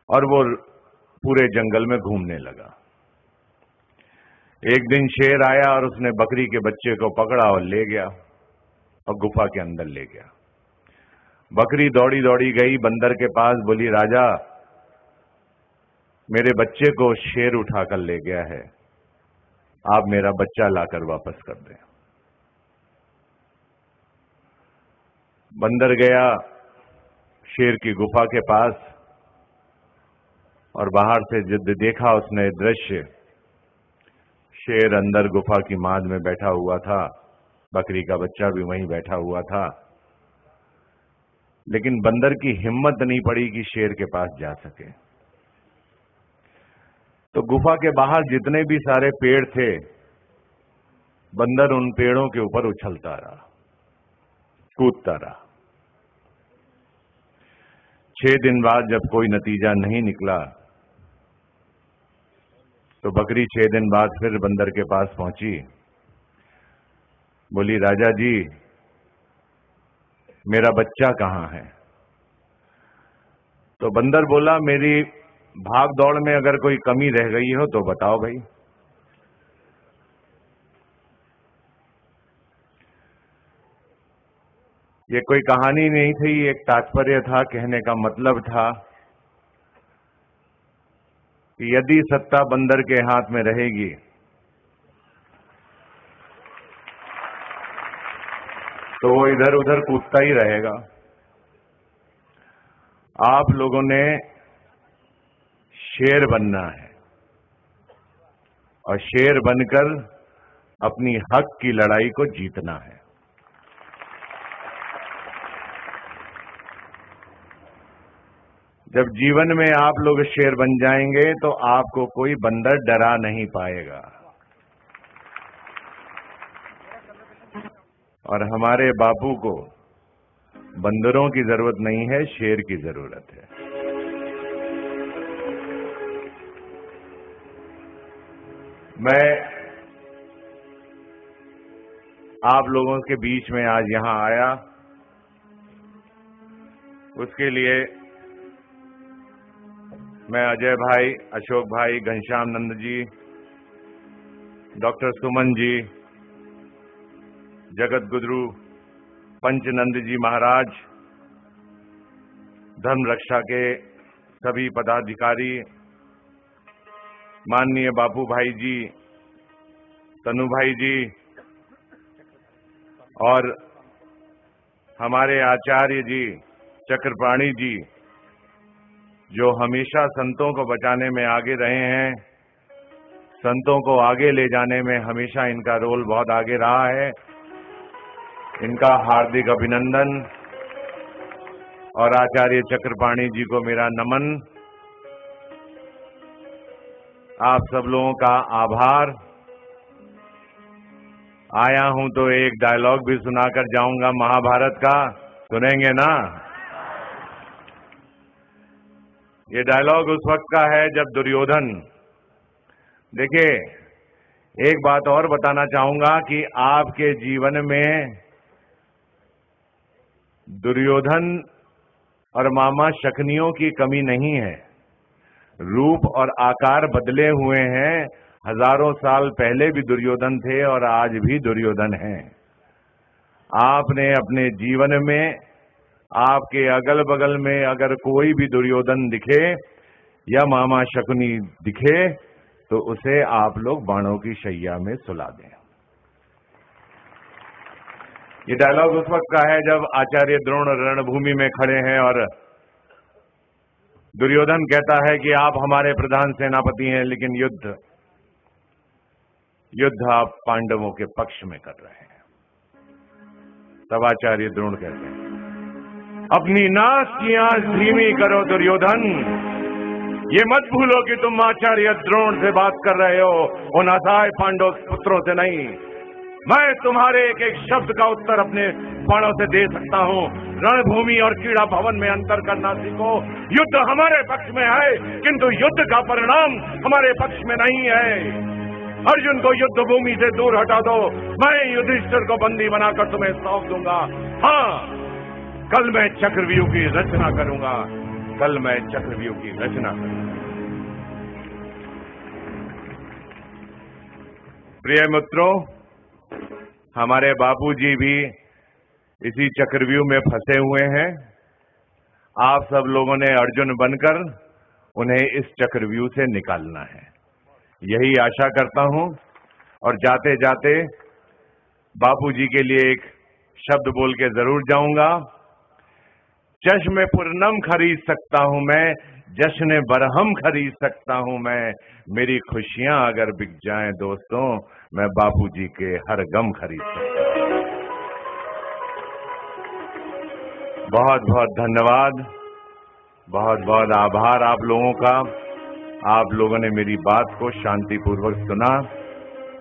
और वो पूरे जंगल में घूमने लगा। एक दिन शेर आया और उसने बकरी के बच्चे को पकड़ा और ले गया और गुफा के अंदर ले गया। बकरी दौड़ी दौड़ी गई बंदर के पास, बोली, राजा, मेरे बच्चे को शेर उठाकर ले गया है, आप मेरा बच्चा लाकर वापस कर दें। बंदर गया शेर की गुफा के पास और बाहर से जब देखा उसने दृश्य, शेर अंदर गुफा की माद में बैठा हुआ था, बकरी का बच्चा भी वहीं बैठा हुआ था, लेकिन बंदर की हिम्मत नहीं पड़ी कि शेर के पास जा सके। तो गुफा के बाहर जितने भी सारे पेड़ थे, बंदर उन पेड़ों के ऊपर उछलता रहा, कूदता रहा। 6 दिन बाद जब कोई नतीजा नहीं निकला तो बकरी 6 दिन बाद फिर बंदर के पास पहुंची, बोली, राजा जी, मेरा बच्चा कहां है? तो बंदर बोला, मेरी भाग दौड़ में अगर कोई कमी रह गई हो तो बताओ भाई। ये कोई कहानी नहीं थी, एक तात्पर्य था, कहने का मतलब था कि यदि सत्ता बंदर के हाथ में रहेगी तो वो इधर उधर कूदता ही रहेगा। आप लोगों ने शेर बनना है और शेर बनकर अपनी हक की लड़ाई को जीतना है। जब जीवन में आप लोग शेर बन जाएंगे तो आपको कोई बंदर डरा नहीं पाएगा। और हमारे बापू को बंदरों की जरूरत नहीं है, शेर की जरूरत है। मैं आप लोगों के बीच में आज यहां आया, उसके लिए मैं अजय भाई, अशोक भाई, घनश्याम नंद जी, डॉक्टर सुमन जी, जगत गुरु पंचनंद जी महाराज, धर्म रक्षा के सभी पदाधिकारी, माननीय बापू भाई जी, तनु भाई जी और हमारे आचार्य जी चक्रपाणी जी, जो हमेशा संतों को बचाने में आगे रहे हैं, संतों को आगे ले जाने में हमेशा इनका रोल बहुत आगे रहा है। इनका हार्दिक अभिनंदन और आचार्य चक्रपाणी जी को मेरा नमन। आप सब लोगों का आभार। आया हूं तो एक डायलॉग भी सुनाकर जाऊंगा महाभारत का, सुनेंगे ना? ये डायलॉग उस वक्त का है जब दुर्योधन, देखिए एक बात और बताना चाहूंगा कि आपके जीवन में दुर्योधन और मामा शकुनियों की कमी नहीं है। रूप और आकार बदले हुए हैं, हजारों साल पहले भी दुर्योधन थे और आज भी दुर्योधन हैं। आपने अपने जीवन में, आपके अगल बगल में अगर कोई भी दुर्योधन दिखे या मामा शकुनी दिखे तो उसे आप लोग बाणों की शैया में सुला दें। ये डायलॉग उस वक्त का है जब आचार्य द्रोण रणभूमि में खड़े हैं और दुर्योधन कहता है कि आप हमारे प्रधान सेनापति हैं, लेकिन युद्ध आप पांडवों के पक्ष में कर रहे हैं। तब आचार्य द्रोण कहते हैं, अपनी नाक की आंच धीमी करो दुर्योधन, ये मत भूलो कि तुम आचार्य द्रोण से बात कर रहे हो, उन असहाय पांडव पुत्रों से नहीं। मैं तुम्हारे एक एक शब्द का उत्तर अपने बाणों से दे सकता हूं। रणभूमि और क्रीड़ा भवन में अंतर करना सीखो। युद्ध हमारे पक्ष में है, किंतु युद्ध का परिणाम हमारे पक्ष में नहीं है। अर्जुन को युद्ध भूमि से दूर हटा दो, मैं युधिष्ठिर को बंदी बनाकर तुम्हें सौंप दूंगा। हाँ, कल मैं चक्रव्यूह की रचना करूंगा। कल मैं चक्रव्यूह की रचना करूंगा। प्रिय मित्रों, हमारे बापूजी भी इसी चक्रव्यूह में फंसे हुए हैं। आप सब लोगों ने अर्जुन बनकर उन्हें इस चक्रव्यूह से निकालना है, यही आशा करता हूं। और जाते जाते बापूजी के लिए एक शब्द बोल के जरूर जाऊंगा। चश्मे पुरनम खरीद सकता हूं मैं, जश्न बरहम खरीद सकता हूं मैं। मेरी खुशियां अगर बिक जाएं दोस्तों, मैं बापूजी के हर गम खरीद सकता हूं। बहुत बहुत धन्यवाद, बहुत बहुत आभार आप लोगों का। आप लोगों ने मेरी बात को शांतिपूर्वक सुना।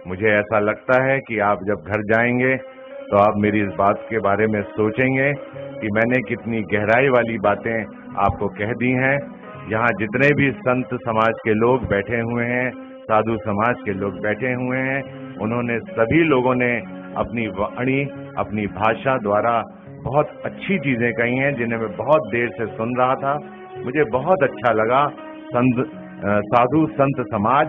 मुझे ऐसा लगता है कि आप जब घर जाएंगे तो आप मेरी इस बात के बारे में सोचेंगे कि मैंने कितनी गहराई वाली बातें आपको कह दी हैं। यहाँ जितने भी संत समाज के लोग बैठे हुए हैं, साधु समाज के लोग बैठे हुए हैं, उन्होंने सभी लोगों ने अपनी वाणी, अपनी भाषा द्वारा बहुत अच्छी चीजें कही हैं, जिन्हें मैं बहुत देर से सुन रहा था। मुझे बहुत अच्छा लगा। साधु संत समाज